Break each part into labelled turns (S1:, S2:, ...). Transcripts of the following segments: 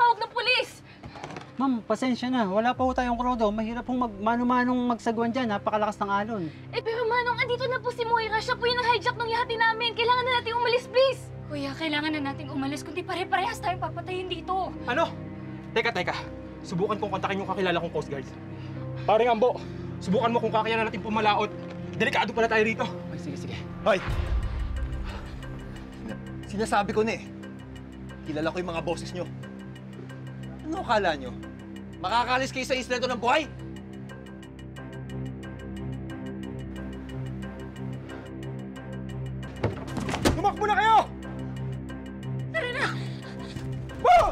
S1: tumawag ng pulis.
S2: Ma'am, pasensya na. Wala pa ho tayong krodo. Mahirap hong mano-manong magsagwan dyan. Napakalakas ng alon.
S1: Eh pero Manong, andito na po si Moira. Siya po yung nang-hijack ng yate namin. Kailangan na natin umalis, please.
S3: Kuya, kailangan na nating umalis. Kundi pare-parehas tayong papatayin dito.
S4: Ano? Teka. Subukan kong kontakin yung kakilala kong Coast Guard. Paring Ambo, subukan mo kung kakayanan natin pumalaot. Delikado pala tayo rito.
S2: Ay, sige.
S5: Hoy! Sinasabi ko na eh. Kilala ko yung mga boses nyo. Ano akala nyo? Makakalis kayo sa isla ito ng buhay?
S4: Tumakbo na kayo!
S3: Tara na!
S4: Woo!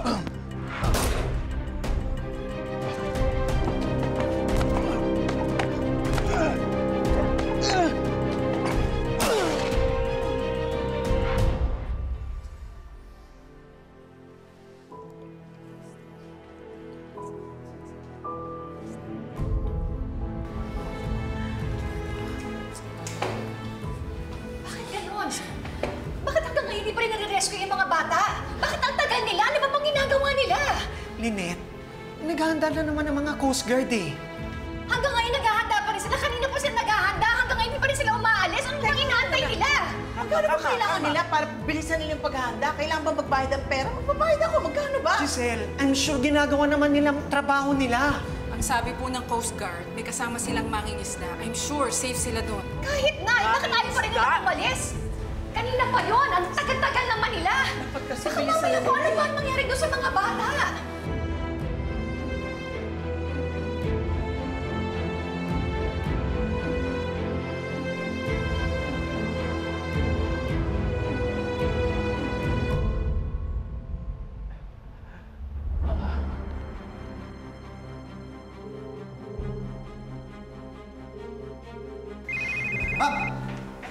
S3: Bakit hanggang ngayon hindi pa rin nare-rescue yung mga bata? Bakit ang tagal nila? Ano ba pang ginagawa nila?
S6: Lynette, naghahanda na naman ang mga Coast Guard eh.
S3: Hanggang ngayon naghahanda pa rin sila. Kanina pa sila naghahanda. Hanggang ngayon hindi pa rin sila umaalis. Ano bang inaantay nila?
S7: Magkano ba kailangan nila para bilisan nila yung paghahanda? Kailangan ba magbayad ng pera? Magbabayad ako. Magkano ba?
S6: Giselle, I'm sure ginagawa naman nila ang trabaho nila.
S8: Ang sabi po ng Coast Guard, may kasama silang mangingisda. I'm sure safe sila doon.
S3: Kahit na, bakit ayaw pa rin nila umalis? Kanina pa yun. Ang tagal-tagal naman nila. Baka mamaya kung ano ba ang mangyari doon sa mga bata.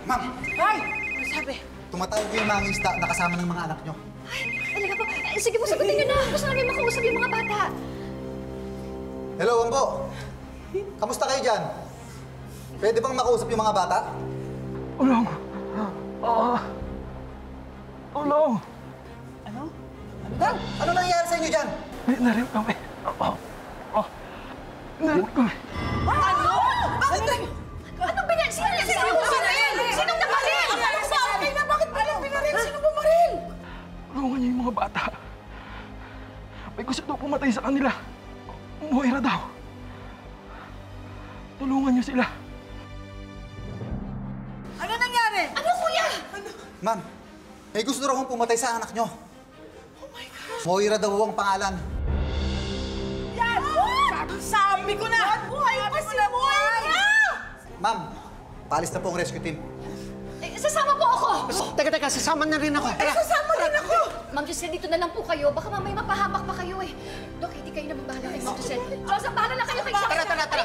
S9: Ma'am!
S7: Ay! Ano sabi?
S9: Tumatawag yung mga isda na kasama ng mga anak nyo.
S3: Ay, talaga po. Sige po, sagutin niyo na. Gusto namin makausap yung mga bata.
S9: Hello, Ambo! Kamusta kayo dyan? Pwede bang makausap yung mga bata?
S4: Tulong! Tulong!
S9: Ano? Ano nangyayari sa inyo dyan?
S4: May narinig kami. Narinig kami.
S3: Ano? Bakit? Anong binaril? Sinong namaril? Sinong namaril?
S7: Okay na, bakit palang binaril? Sinong bumaril?
S4: Tulungan niyo yung mga bata. May gusto daw pumatay sa kanila. Moira daw. Tulungan niyo sila.
S7: Ano nangyari?
S3: Ano, kuya?
S9: Ma'am, may gusto raw kong pumatay sa anak nyo.
S7: Oh my gosh!
S9: Moira daw ang pangalan.
S7: Yan! Sabi ko na! Buhay pa si Moira!
S9: Ma'am, paalis na po ang rescue team.
S3: Eh, sasama po ako!
S6: Teka, sasama na rin ako.
S7: Sasama rin ako!
S3: Ma'am Giselle, dito na lang po kayo. Baka mamaya mapahamak pa kayo eh. Dok, hindi kayo naman bahala kay Ma'am Giselle. Rosa, bahala na kayo kay Giselle.
S6: Tara.